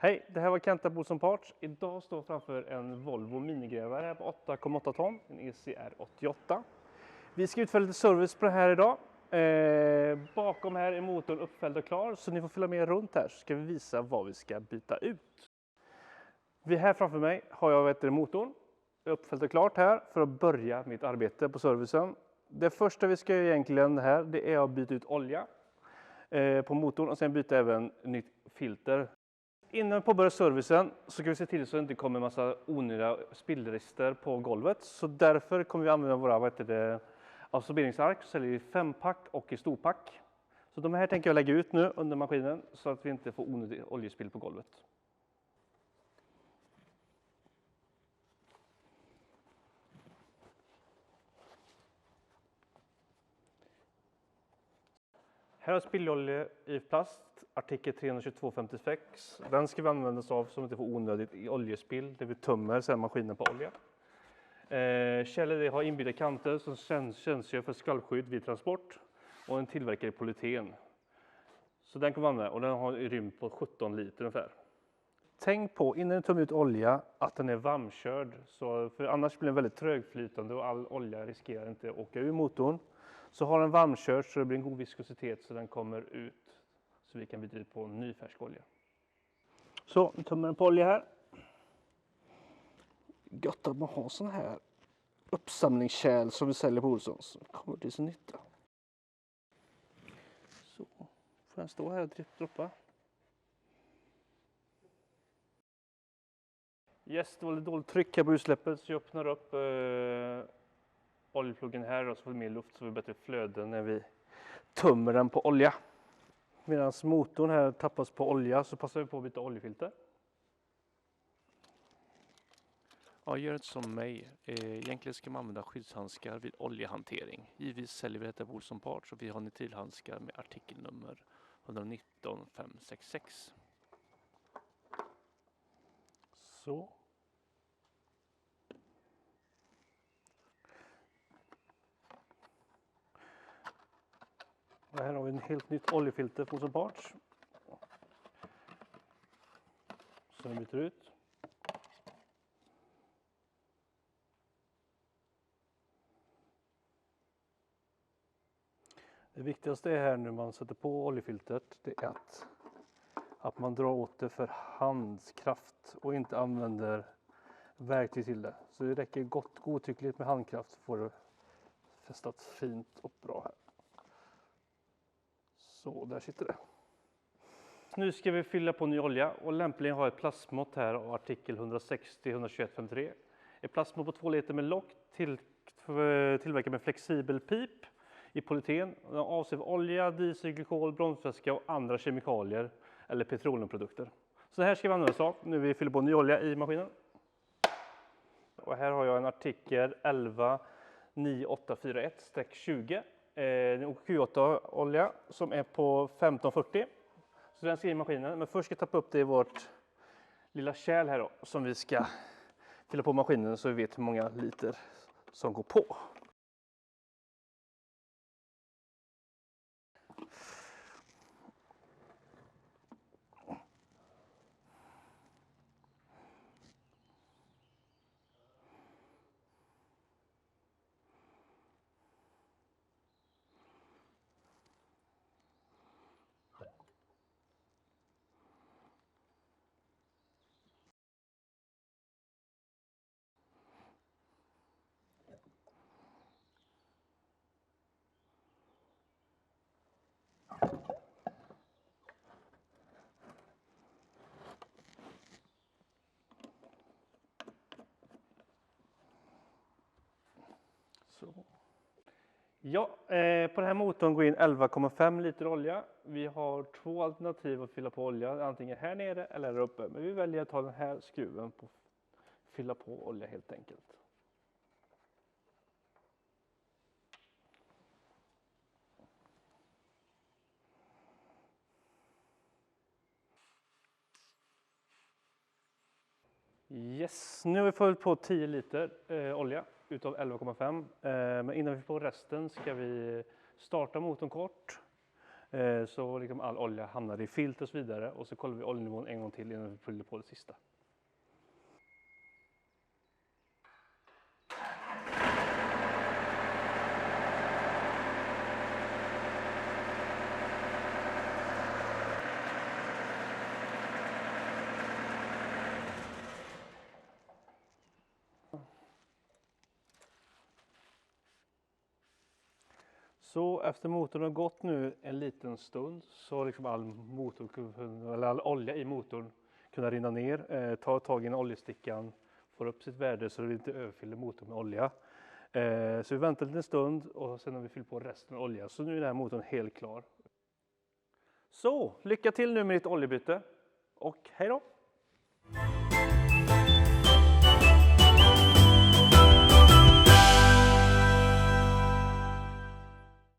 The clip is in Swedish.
Hej, det här var Kenta Olsson Parts. Idag står jag framför en Volvo minigrävare här på 8,8 ton, en ECR 88. Vi ska utföra lite service på det här idag. Bakom här är motorn uppfälld och klar, så ni får följa med runt här så ska vi visa vad vi ska byta ut. Här framför mig har jag motorn uppfälld och klart här för att börja mitt arbete på servicen. Det första vi ska göra egentligen här, det är att byta ut olja på motorn och sen byta även nytt filter. Innan vi påbörjar servicen så ska vi se till så att det inte kommer en massa onödiga spillrester på golvet. Så därför kommer vi använda våra absorberingsark, så säljer vi 5-pack och i storpack. Så de här tänker jag lägga ut nu under maskinen så att vi inte får onödig oljespill på golvet. Här har spillolja i plast, artikel 32256. Den ska vi använda oss av så att vi inte får onödigt oljespill där vi tömmer sedan maskinen på olja. Källor har inbyggda kanter som tjänstgör för skalvskydd vid transport och en tillverkare i polyeten. Så den kan vi använda och den har en rymd på 17 liter ungefär. Tänk på innan du tömmer ut olja att den är varmkörd, för annars blir den väldigt trögflytande och all olja riskerar inte att åka ur motorn. Så har den varmkört så det blir en god viskositet så den kommer ut så vi kan byta ut på ny färsk olja. Så, nu tömmer den på olja här. Gött att man har sån här uppsamlingskärl som vi säljer på Olssons. Så kommer till sin nytta. Så, får den stå här och droppa. Yes, det var lite dåligt tryck här på utsläppet så jag öppnar upp oljepluggen här och så får vi mer luft så vi bättre flöde när vi tömmer den på olja. Medan motorn här tappas på olja så passar vi på att byta oljefilter. Ja, gör inte som mig. Egentligen ska man använda skyddshandskar vid oljehantering. Givetvis säljer vi detta på Olsson Parts och vi har nitrilhandskar med artikelnummer 119566. Så. Och här har vi en helt nytt oljefilter på Olsson Parts. Som vi byter ut. Det viktigaste är här när man sätter på oljefiltret, det är att man drar åt det för handkraft och inte använder verktyg till det. Så det räcker godtyckligt med handkraft för att få det fästat fint och bra här. Så, där sitter det. Nu ska vi fylla på ny olja och lämpligen ha ett plastmått här av artikel 160-121-53. Ett plastmått på 2 liter med lock tillverkad med flexibel pip i polyeten. Den avser olja, diesel, glykol, bromsvätska och andra kemikalier eller petroleumprodukter. Så här ska vi använda oss av när vi fyller på ny olja i maskinen. Och här har jag en artikel 119841-20. En Q8-olja som är på 1540. Så den ska i maskinen. Men först ska jag tappa upp det i vårt lilla kärl här då, som vi ska fylla på maskinen så vi vet hur många liter som går på. Så. Ja, på den här motorn går in 11,5 liter olja. Vi har 2 alternativ att fylla på olja, antingen här nere eller där uppe. Men vi väljer att ta den här skruven på fylla på olja helt enkelt. Yes, nu har vi fyllt på 10 liter olja utav 11,5. Men innan vi får resten ska vi starta motorn kort. Så liksom all olja hamnar i filter och så vidare. Och så kollar vi oljenivån en gång till innan vi fyller på det sista. Så efter motorn har gått nu en liten stund så har liksom all olja i motorn kunnat rinna ner. Ta tag i en oljestickan, får upp sitt värde så det inte överfyller motorn med olja. Så vi väntar en liten stund och sen har vi fyllt på resten av olja. Så nu är den här motorn helt klar. Så lycka till nu med ditt oljebyte och hej då!